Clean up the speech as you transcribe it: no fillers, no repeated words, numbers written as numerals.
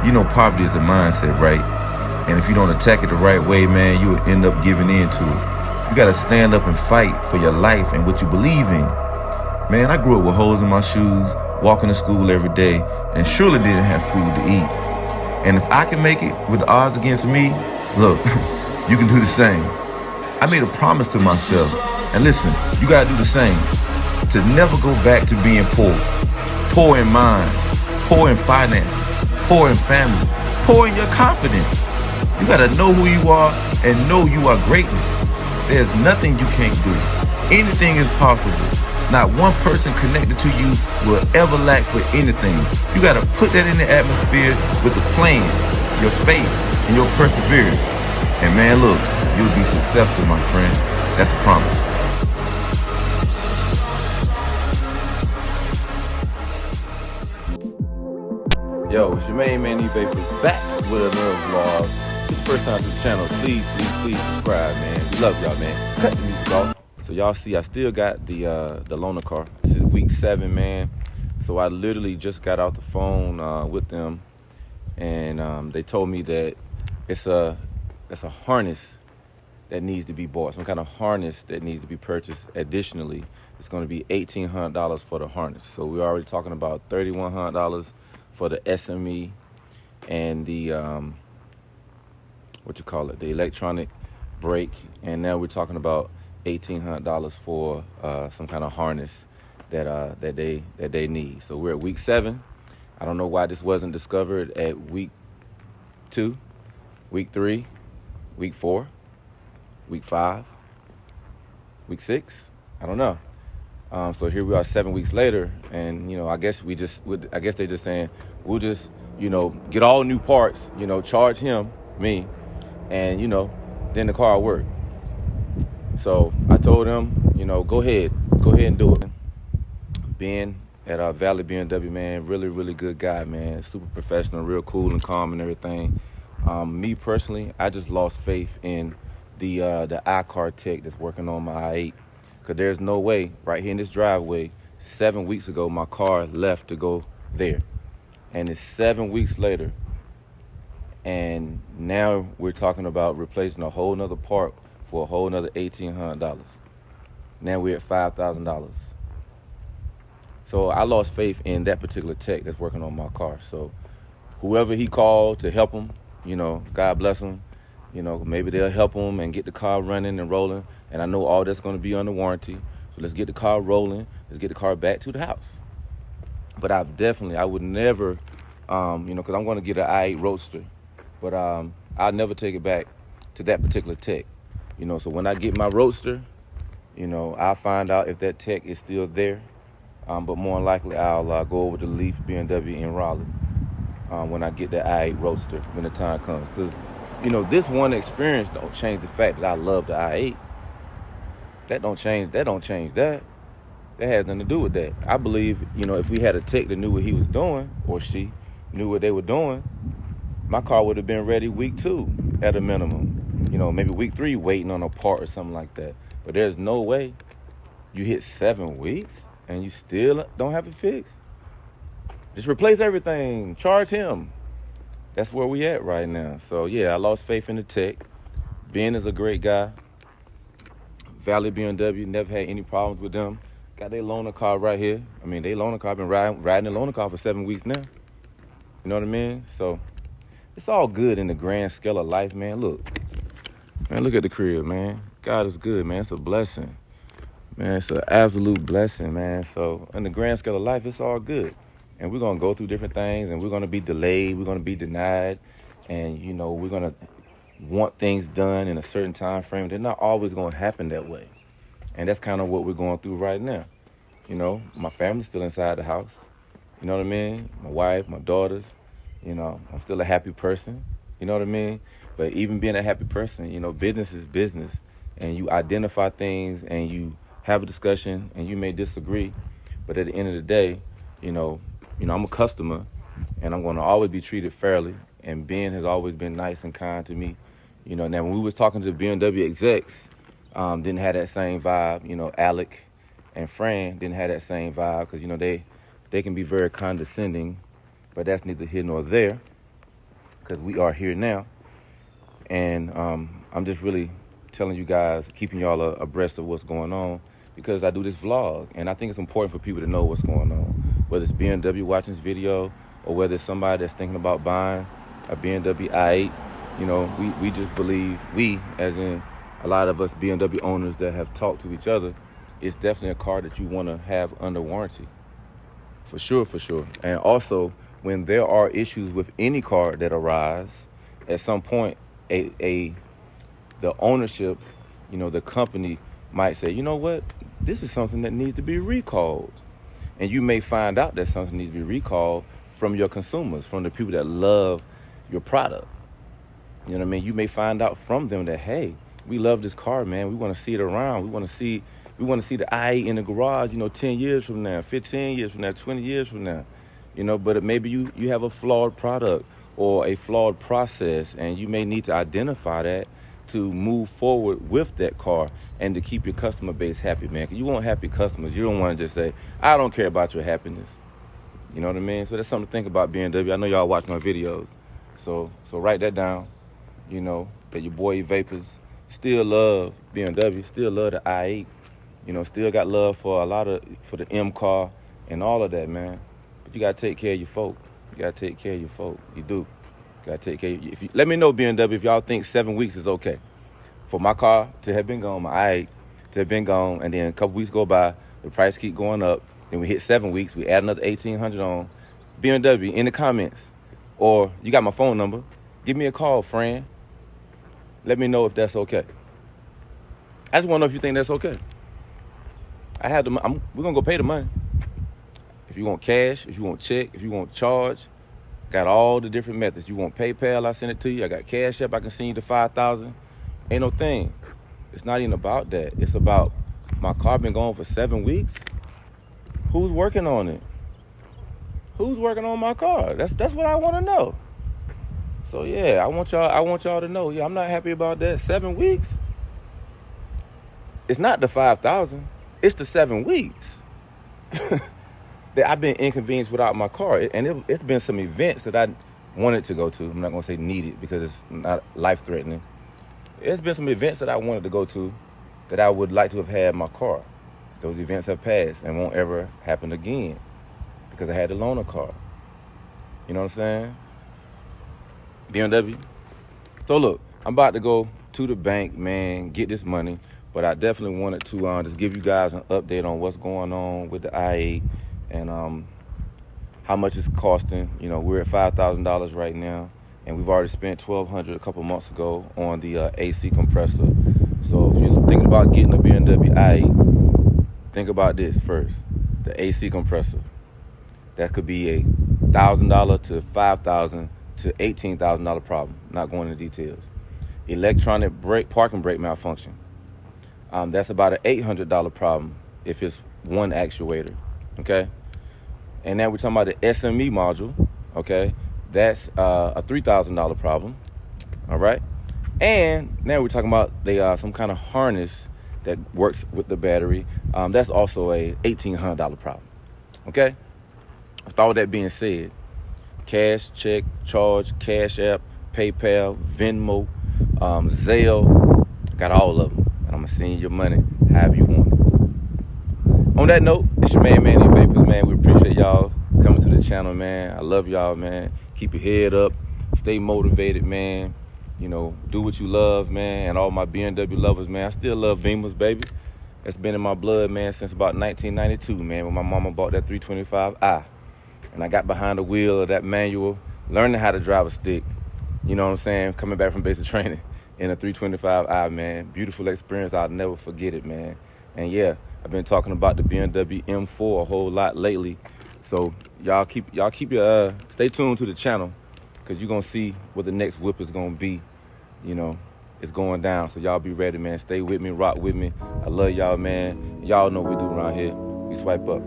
You know poverty is a mindset, right? And if you don't attack it the right way, man, you will end up giving in to it. You gotta stand up and fight for your life and what you believe in. Man, I grew up with holes in my shoes, walking to school every day, and surely didn't have food to eat. And if I can make it with the odds against me, look, you can do the same. I made a promise to myself, and listen, you gotta do the same, to never go back to being poor. Poor in mind, poor in finances, poor in family, poor in your confidence. You gotta know who you are and know you are greatness. There's nothing you can't do. Anything is possible. Not one person connected to you will ever lack for anything. You gotta put that in the atmosphere with the plan, your faith, and your perseverance. And man, look, you'll be successful, my friend. That's a promise. Yo, it's your main man Evapors back with another vlog. If it's the first time to the channel, please subscribe, man. We love y'all, man. Cut the music off. So y'all see, I still got the loaner car. This is week 7, man. So I literally just got off the phone with them, and they told me that it's a harness that needs to be bought, some kind of harness that needs to be purchased. Additionally, it's going to be $1,800 for the harness. So we're already talking about $3,100 for the SME and the the electronic brake, and now we're talking about $1,800 for some kind of harness that they need. So we're at week 7. I don't know why this wasn't discovered at week 2, week 3, week 4, week 5, week 6. I don't know. So here we are 7 weeks later, and I guess they're just saying we'll just get all new parts, charge me, and then the car will work. So I told them, go ahead and do it. Ben at Valley BMW, man, really good guy, man, super professional, real cool and calm and everything. Me personally, I just lost faith in the iCar tech that's working on my i8. Because there's no way, right here in this driveway, 7 weeks ago, my car left to go there. And it's 7 weeks later. And now we're talking about replacing a whole nother part for a whole nother $1,800. Now we're at $5,000. So I lost faith in that particular tech that's working on my car. So whoever he called to help him, God bless him. Maybe they'll help him and get the car running and rolling. And I know all that's going to be under warranty. So let's get the car rolling. Let's get the car back to the house. But I would never, because I'm going to get an i8 Roadster. But I'll never take it back to that particular tech. So when I get my Roadster, I'll find out if that tech is still there. But more than likely, I'll go over to Leaf BMW in Raleigh when I get the i8 Roadster when the time comes. Because this one experience don't change the fact that I love the i8. That don't change that. That has nothing to do with that. I believe, if we had a tech that knew what he was doing, or she knew what they were doing, my car would have been ready week 2 at a minimum. Maybe week 3 waiting on a part or something like that. But there's no way you hit 7 weeks and you still don't have it fixed. Just replace everything. Charge him. That's where we at right now. So yeah, I lost faith in the tech. Ben is a great guy. Valley BMW, never had any problems with them. Got their loaner car right here. They loaner car, been riding the loaner car for 7 weeks now. You know what I mean? So it's all good in the grand scale of life, man. Look at the crib, man. God is good, man. It's a blessing. Man, it's an absolute blessing, man. So in the grand scale of life, it's all good. And we're going to go through different things, and we're going to be delayed. We're going to be denied. And, we're going to want things done in a certain time frame. They're not always going to happen that way. And that's kind of what we're going through right now. My family's still inside the house. You know what I mean? My wife, my daughters. I'm still a happy person. You know what I mean? But even being a happy person, business is business. And you identify things and you have a discussion and you may disagree. But at the end of the day, I'm a customer and I'm going to always be treated fairly. And Ben has always been nice and kind to me. Now when we was talking to the BMW execs, didn't have that same vibe. Alec and Fran didn't have that same vibe because, they can be very condescending, but that's neither here nor there. because we are here now. And I'm just really telling you guys, keeping y'all abreast of what's going on, because I do this vlog, and I think it's important for people to know what's going on, whether it's BMW watching this video or whether it's somebody that's thinking about buying a BMW i8. You know, we just believe, we, as in a lot of us BMW owners that have talked to each other, it's definitely a car that you want to have under warranty. For sure, for sure. And also, when there are issues with any car that arise, at some point, the ownership, you know, the company might say, you know what, this is something that needs to be recalled. And you may find out that something needs to be recalled from your consumers, from the people that love your product. You know what I mean? You may find out from them that, hey, we love this car, man. We want to see it around. We want to see the i8 in the garage, you know, 10 years from now, 15 years from now, 20 years from now. You know, but maybe you have a flawed product or a flawed process, and you may need to identify that to move forward with that car and to keep your customer base happy, man. 'Cause you want happy customers. You don't want to just say, I don't care about your happiness. You know what I mean? So that's something to think about, BMW. I know y'all watch my videos. So write that down, you know, that your boy Evapors still love BMW, still love the i8, you know, still got love for the M car and all of that, man. But you got to take care of your folk. You got to take care of your folk. You do. Got to take care of you. Let me know, BMW, if y'all think 7 weeks is okay for my car to have been gone, my i8 to have been gone, and then a couple weeks go by, the price keep going up, then we hit 7 weeks, we add another 1,800 on. BMW, in the comments, or you got my phone number, give me a call, friend. Let me know if that's okay. I just want to know if you think that's okay. We're going to go pay the money. If you want cash, if you want check, if you want charge, got all the different methods. You want PayPal, I send it to you. I got CASHAPP, I can send you the 5,000. Ain't no thing. It's not even about that. It's about my car been gone for 7 weeks. Who's working on it? Who's working on my car? That's what I want to know. So yeah, I want y'all to know. Yeah, I'm not happy about that. 7 weeks. It's not the 5,000. It's the 7 weeks that I've been inconvenienced without my car. And it's been some events that I wanted to go to. I'm not going to say needed because it's not life-threatening. It's been some events that I wanted to go to that I would like to have had my car. Those events have passed and won't ever happen again because I had to loan a car. You know what I'm saying? BMW. So look, I'm about to go to the bank, man, get this money. But I definitely wanted to just give you guys an update on what's going on with the i8 and how much it's costing. You know, we're at $5,000 right now, and we've already spent $1,200 a couple months ago on the AC compressor. So if you're thinking about getting a BMW i8, think about this first: the AC compressor. That could be a $1,000 to $5,000 to $18,000 problem. Not going into details. Electronic parking brake malfunction. That's about an $800 problem if it's one actuator, okay? And now we're talking about the SME module, okay? That's a $3,000 problem, all right? And now we're talking about some kind of harness that works with the battery. That's also a $1,800 problem, okay? With all that being said, cash, check, charge, CASHAPP, PayPal, Venmo, Zelle, got all of them. And I'm going to send you your money however you want it. On that note, it's your man, Evapors, man. We appreciate y'all coming to the channel, man. I love y'all, man. Keep your head up. Stay motivated, man. You know, do what you love, man. And all my BMW lovers, man. I still love Beamers, baby. That's been in my blood, man, since about 1992, man, when my mama bought that 325i. And I got behind the wheel of that manual, learning how to drive a stick. You know what I'm saying? Coming back from basic training. In a 325i, man. Beautiful experience. I'll never forget it, man. And yeah, I've been talking about the BMW M4 a whole lot lately. So y'all keep your stay tuned to the channel, because you're gonna see what the next whip is gonna be. You know, it's going down. So y'all be ready, man. Stay with me, rock with me. I love y'all, man. Y'all know what we do around here. We swipe up.